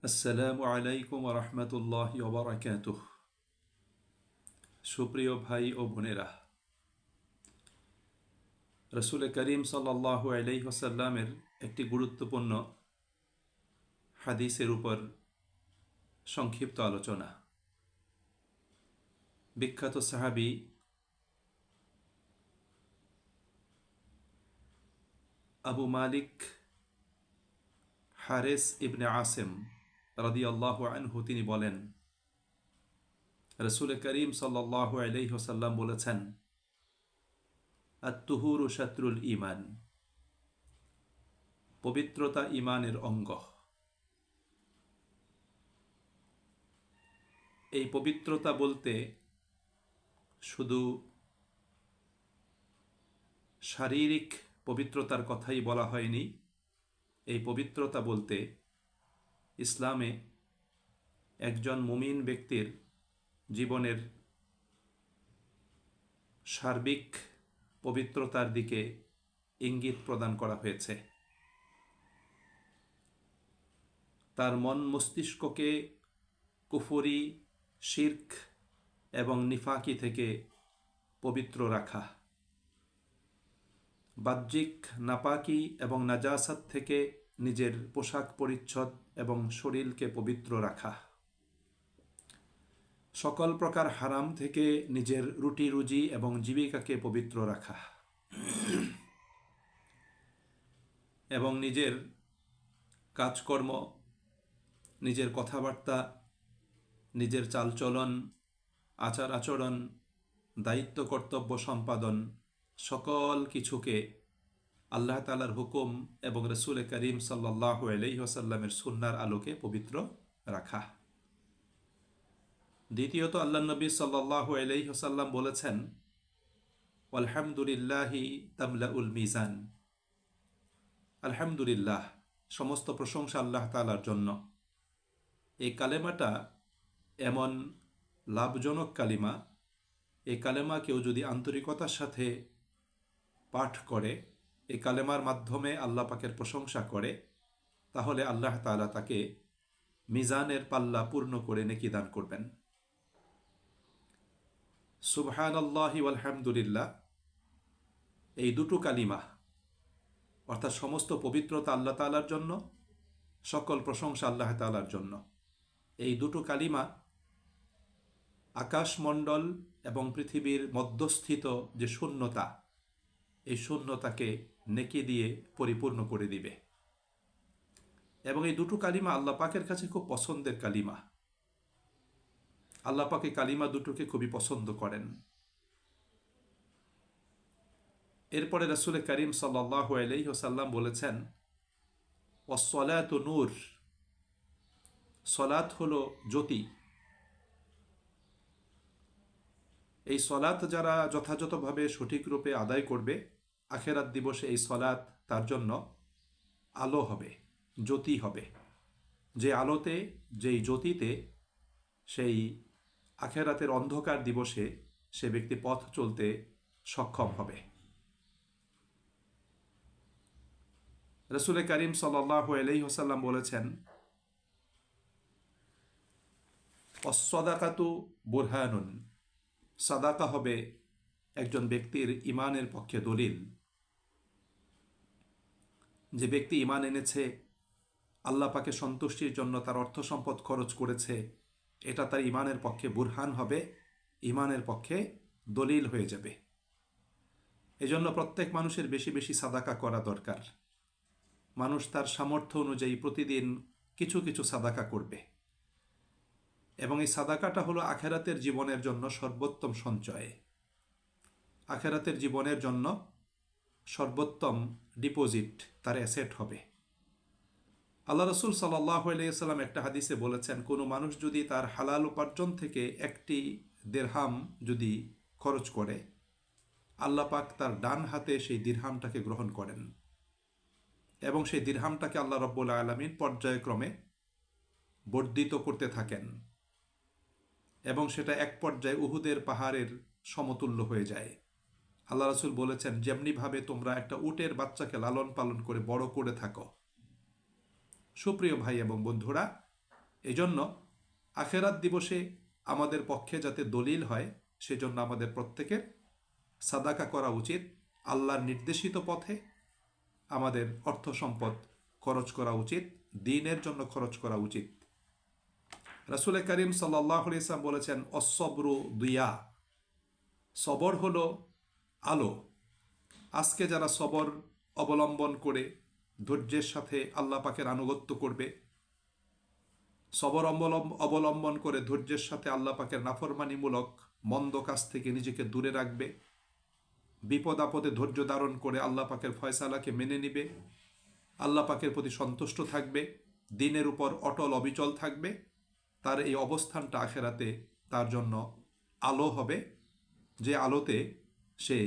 আসসালামু আলাইকুম রহমতুল্লাহি ওবরাকাতুহ। সুপ্রিয় ভাই ও বোনেরা, রসুল করিম সাল্লাল্লাহু আলাইহি ওয়াসাল্লামের একটি গুরুত্বপূর্ণ হাদিসের উপর সংক্ষিপ্ত আলোচনা। বিখ্যাত সাহাবী আবু মালিক হারেস ইবনে আসেম রাদিয়াল্লাহু আনহু তিনি বলেন, রসুল করিম সাল্লাল্লাহু আলাইহি ওয়াসাল্লাম বলেছেন, আত-তুহুরু শাত্রুল ঈমান, পবিত্রতা ঈমানের অঙ্গ। এই পবিত্রতা বলতে শুধু শারীরিক পবিত্রতার কথাই বলা হয়নি। এই পবিত্রতা বলতে ইসলামে একজন মুমিন ব্যক্তির জীবনের সার্বিক পবিত্রতার দিকে ইঙ্গিত প্রদান করা হয়েছে। তার মন মস্তিষ্ককে কুফরি, শিরক এবং নিফাকি থেকে পবিত্র রাখা, বাহ্যিক নাপাকি এবং নাজাসাত থেকে নিজের পোশাক পরিচ্ছদ এবং শরীরকে পবিত্র রাখা, সকল প্রকার হারাম থেকে নিজের রুটি রুজি এবং জীবিকাকে পবিত্র রাখা এবং নিজের কাজকর্ম, নিজের কথাবার্তা, নিজের চালচলন, আচার আচরণ, দায়িত্ব কর্তব্য সম্পাদন, সকল কিছুকে আল্লাহ তাআলার হুকুম এবং রসুল করিম সাল্লাল্লাহু আলাইহি ওয়াসাল্লামের সুন্নাহর আলোকে পবিত্র রাখা। দ্বিতীয়ত আল্লাহ নবী সাল্লাল্লাহু আলাইহি ওয়াসাল্লাম বলেছেন, আলহামদুলিল্লাহি তামলাউল মিজান, আলহামদুলিল্লাহ, সমস্ত প্রশংসা আল্লাহ তাআলার জন্য। এই কালেমাটা এমন লাভজনক কালিমা, এই কালেমা কেউ যদি আন্তরিকতার সাথে পাঠ করে, এই কালেমার মাধ্যমে আল্লাহ পাকের প্রশংসা করে, তাহলে আল্লাহ তাআলা তাকে মিজানের পাল্লা পূর্ণ করে নেকি দান করবেন। সুবহানাল্লাহি ওয়ালহামদুলিল্লাহ, এই দুটো কালিমা অর্থাৎ সমস্ত পবিত্রতা আল্লাহ তাআলার জন্য, সকল প্রশংসা আল্লাহ তাআলার জন্য। এই দুটো কালিমা আকাশমণ্ডল এবং পৃথিবীর মধ্যস্থিত যে শূন্যতা, এই শূন্যতাকে নেকি দিয়ে পরিপূর্ণ করে দিবে। এবং এই দুটো কালিমা আল্লাহ পাকের কাছে খুব পছন্দের কালিমা। আল্লাহ পাক এই কালিমা দুটোকে খুবই পছন্দ করেন। এরপরে রাসূল করিম সাল্লাল্লাহু আলাইহি ওয়াসাল্লাম বলেছেন, ওয়াস-সালাতু নূর, সলাত হলো জ্যোতি। এই সলাত যারা যথাযথভাবে সঠিক রূপে আদায় করবে, আখেরাত দিবসে এই সলাত তার জন্য আলো হবে, জ্যোতি হবে। যে আলোতে, যেই জ্যোতিতে সেই আখেরাতের অন্ধকার দিবসে সে ব্যক্তি পথ চলতে সক্ষম হবে। রাসূল করিম সাল্লাল্লাহু আলাইহি ওয়াসাল্লাম বলেছেন, অস-সাদাকাতু বুরহানুন, সাদাকা হবে একজন ব্যক্তির ইমানের পক্ষে দলিল। যে ব্যক্তি ইমান এনেছে, আল্লাহ পাকে সন্তুষ্টির জন্য তার অর্থ সম্পদ খরচ করেছে, এটা তার ইমানের পক্ষে বুরহান হবে, ইমানের পক্ষে দলিল হয়ে যাবে। এজন্য প্রত্যেক মানুষের বেশি বেশি সাদাকা করা দরকার। মানুষ তার সামর্থ্য অনুযায়ী প্রতিদিন কিছু কিছু সাদাকা করবে, এবং এই সাদাকাটা হলো আখেরাতের জীবনের জন্য সর্বোত্তম সঞ্চয়, আখেরাতের জীবনের জন্য সর্বোত্তম ডিপোজিট, তার অ্যাসেট হবে। আল্লাহ রসুল সাল্লাল্লাহু আলাইহি ওয়াসাল্লাম একটা হাদিসে বলেছেন, কোনো মানুষ যদি তার হালাল উপার্জন থেকে একটি দিরহাম যদি খরচ করে, আল্লাহ পাক তার ডান হাতে সেই দিরহামটাকে গ্রহণ করেন এবং সেই দিরহামটাকে আল্লাহ রব্বুল আলামিন পর্যায়ক্রমে বর্ধিত করতে থাকেন এবং সেটা এক পর্যায়ে উহুদের পাহাড়ের সমতুল্য হয়ে যায়। আল্লাহ রসুল বলেছেন, যেমনিভাবে তোমরা একটা উটের বাচ্চাকে লালন পালন করে বড় করে থাকো। সুপ্রিয় ভাই এবং বন্ধুরা, এজন্য আখেরাত দিবসে আমাদের পক্ষে যাতে দলিল হয় সেজন্য আমাদের প্রত্যেকের সাদাকা করা উচিত। আল্লাহর নির্দেশিত পথে আমাদের অর্থ সম্পদ খরচ করা উচিত, দ্বীনের জন্য খরচ করা উচিত। রাসূল করিম সাল্লাল্লাহু আলাইহি ওয়াসাল্লাম বলেছেন, অসবরু দুয়া, সবর হলো আলো। আজকে যারা সবর অবলম্বন করে ধৈর্যের সাথে আল্লাহ পাকের আনুগত্য করবে, সবর অবলম্বন করে ধৈর্যের সাথে আল্লাহ পাকের নাফরমানিমূলক মন্দ কাজ থেকে নিজেকে দূরে রাখবে, বিপদ আপদে ধৈর্য ধারণ করে আল্লাহ পাকের ফয়সালাকে মেনে নিবে, আল্লাহ পাকের প্রতি সন্তুষ্ট থাকবে, দ্বীনের উপর অটল অবিচল থাকবে, তার এই অবস্থানটা আখেরাতে তার জন্য আলো হবে, যে আলোতে সে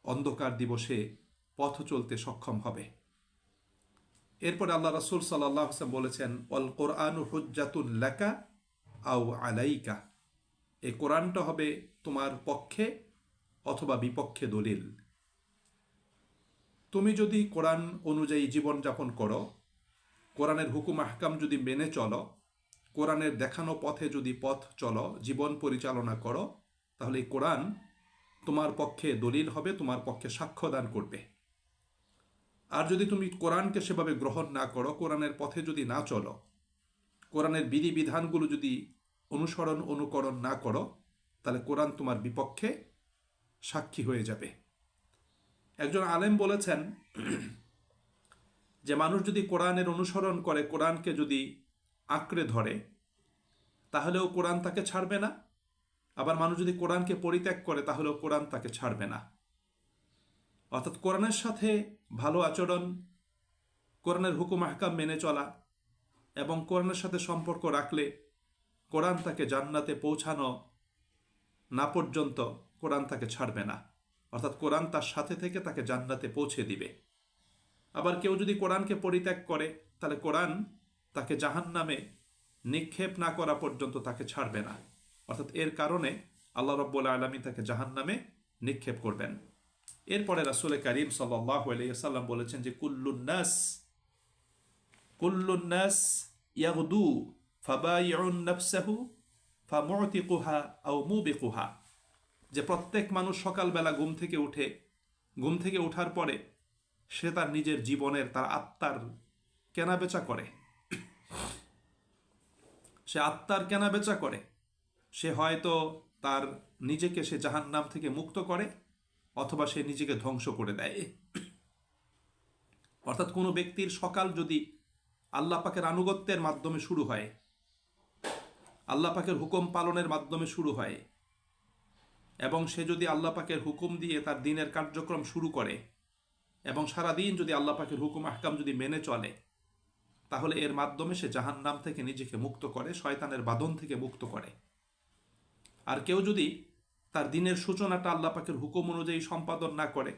অন্ধকার দিবসে পথ চলতে সক্ষম হবে। এরপরে আল্লাহ রাসূল সাল্লাল্লাহু আলাইহি ওয়াসাল্লাম বলেছেন, ওয়াল কোরআনু হুজ্জাতুন লাকা আও আলাইকা, এই কোরআনটা হবে তোমার পক্ষে অথবা বিপক্ষে দলিল। তুমি যদি কোরআন অনুযায়ী জীবনযাপন করো, কোরআনের হুকুম আহকাম যদি মেনে চলো, কোরআনের দেখানো পথে যদি পথ চলো, জীবন পরিচালনা করো, তাহলে এই কোরআন তোমার পক্ষে দলিল হবে, তোমার পক্ষে সাক্ষ্য দান করবে। আর যদি তুমি কোরআনকে সেভাবে গ্রহণ না করো, কোরআনের পথে যদি না চলো, কোরআনের বিধিবিধানগুলো যদি অনুকরণ না করো, তাহলে কোরআন তোমার বিপক্ষে সাক্ষী হয়ে যাবে। একজন আলেম বলেছেন যে মানুষ যদি কোরআনের অনুসরণ করে, কোরআনকে যদি আঁকড়ে ধরে, তাহলেও কোরআন তাকে ছাড়বে না। আবার মানুষ যদি কোরআনকে পরিত্যাগ করে, তাহলেও কোরআন তাকে ছাড়বে না। অর্থাৎ কোরআনের সাথে ভালো আচরণ, কোরআনের হুকুম আহকাম মেনে চলা এবং কোরআনের সাথে সম্পর্ক রাখলে কোরআন তাকে জান্নাতে পৌঁছানো না পর্যন্ত কোরআন তাকে ছাড়বে না। অর্থাৎ কোরআন তার সাথে থেকে তাকে জান্নাতে পৌঁছে দিবে। আবার কেউ যদি কোরআনকে পরিত্যাগ করে, তাহলে কোরআন তাকে জাহান্নামে নিক্ষেপ না করা পর্যন্ত তাকে ছাড়বে না। অর্থাৎ এর কারণে আল্লাহ রাব্বুল আলামিন তাকে জাহান্নামে নিক্ষেপ করবেন। এরপরে রাসূল করিম সাল্লাল্লাহু আলাইহি ওয়াসাল্লাম বলেছেন যে কুল্লুন নাস ইয়াগদু ফাবাইউন নাফসাহু ফামুতিকুহা আও মুবিকুহা, যে প্রত্যেক মানুষ সকালবেলা ঘুম থেকে ওঠার পরে সে তার নিজের জীবনের, তার আত্মার কেনাবেচা করে। সে আত্মার কেনাবেচা করে। সে হয়তো তার নিজেকে সে জাহান্নাম থেকে মুক্ত করে, অথবা সে নিজেকে ধ্বংস করে দেয়। অর্থাৎ কোনো ব্যক্তির সকাল যদি আল্লাহ পাকের আনুগত্যের মাধ্যমে শুরু হয়, আল্লাহ পাকের হুকুম পালনের মাধ্যমে শুরু হয়, এবং সে যদি আল্লাহ পাকের হুকুম দিয়ে তার দিনের কার্যক্রম শুরু করে এবং সারাদিন যদি আল্লাহ পাকের হুকুম আহকাম যদি মেনে চলে, তাহলে এর মাধ্যমে সে জাহান্নাম থেকে নিজেকে মুক্ত করে, শয়তানের বাঁধন থেকে মুক্ত করে। আর কেউ যদি তার দিনের সূচনাটা আল্লাহ পাকের হুকুম অনুযায়ী সম্পাদন না করে,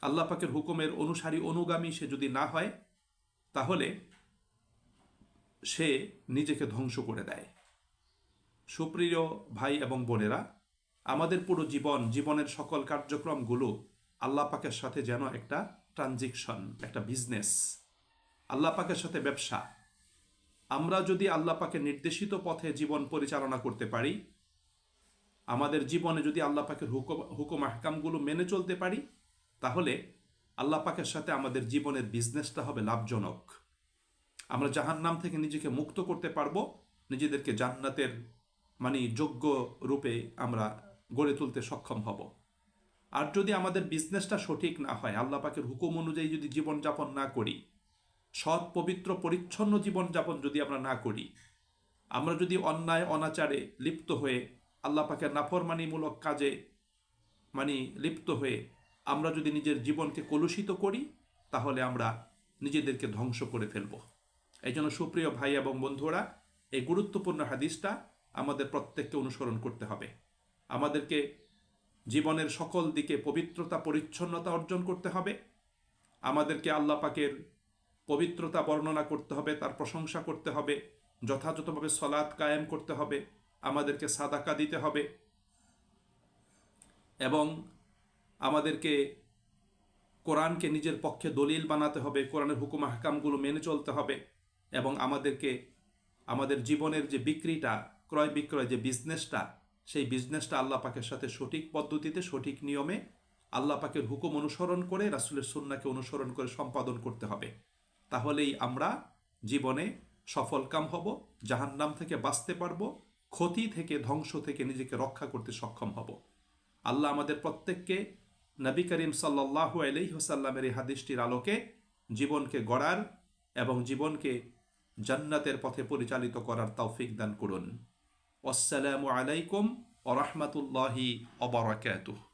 আল্লাহ পাকের হুকুমের অনুসারী অনুগামী সে যদি না হয়, তাহলে সে নিজেকে ধ্বংস করে দেয়। সুপ্রিয় ভাই এবং বোনেরা, আমাদের পুরো জীবনের সকল কার্যক্রমগুলো আল্লাহ পাকের সাথে যেন একটা ট্রানজিকশন, একটা বিজনেস, আল্লাহ পাকের সাথে ব্যবসা। আমরা যদি আল্লাহ পাকের নির্দেশিত পথে জীবন পরিচালনা করতে পারি, আমাদের জীবনে যদি আল্লাহ পাকের হুকুম আহকামগুলো মেনে চলতে পারি, তাহলে আল্লাহ পাকের সাথে আমাদের জীবনের বিজনেসটা হবে লাভজনক। আমরা জাহান্নাম থেকে নিজেকে মুক্ত করতে পারবো, নিজেদেরকে জান্নাতের যোগ্য রূপে আমরা গড়ে তুলতে সক্ষম হব। আর যদি আমাদের বিজনেসটা সঠিক না হয়, আল্লাহ পাকের হুকুম অনুযায়ী যদি জীবনযাপন না করি, সৎ পবিত্র পরিচ্ছন্ন জীবনযাপন যদি আমরা না করি, আমরা যদি অন্যায় অনাচারে লিপ্ত হয়ে, আল্লাহ পাকের নাফরমানিমূলক কাজে লিপ্ত হয়ে আমরা যদি নিজের জীবনকে কলুষিত করি, তাহলে আমরা নিজেদেরকে ধ্বংস করে ফেলব। এই জন্য সুপ্রিয় ভাই এবং বন্ধুরা, এই গুরুত্বপূর্ণ হাদিসটা আমাদের প্রত্যেককে অনুসরণ করতে হবে। আমাদেরকে জীবনের সকল দিকে পবিত্রতা পরিচ্ছন্নতা অর্জন করতে হবে। আমাদেরকে আল্লাহ পাকের পবিত্রতা বর্ণনা করতে হবে, তার প্রশংসা করতে হবে, যথাযথভাবে সলাত কায়েম করতে হবে, আমাদেরকে সাদাকা দিতে হবে, এবং আমাদেরকে কোরআনকে নিজের পক্ষে দলিল বানাতে হবে, কোরআনের হুকুম আহকামগুলো মেনে চলতে হবে, এবং আমাদেরকে আমাদের জীবনের যে বিক্রিটা, ক্রয় বিক্রয় যে বিজনেসটা, সেই বিজনেসটা আল্লাহ পাকের সাথে সঠিক পদ্ধতিতে, সঠিক নিয়মে, আল্লাহ পাকের হুকুম অনুসরণ করে, রাসূলের সুন্নাহকে অনুসরণ করে সম্পাদন করতে হবে। তাহলেই আমরা জীবনে সফলকাম হব, জাহান্নাম থেকে বাঁচতে পারব, ক্ষতি থেকে, ধ্বংস থেকে নিজেকে রক্ষা করতে সক্ষম হব। আল্লাহ আমাদের প্রত্যেককে নবী করিম সাল্লাল্লাহু আলাইহি ওয়াসাল্লামের এই হাদিসটির আলোকে জীবনকে গড়ার এবং জীবনকে জান্নাতের পথে পরিচালিত করার তৌফিক দান করুন। আসসালামু আলাইকুম ওয়া রাহমাতুল্লাহি ওয়া বারাকাতুহু।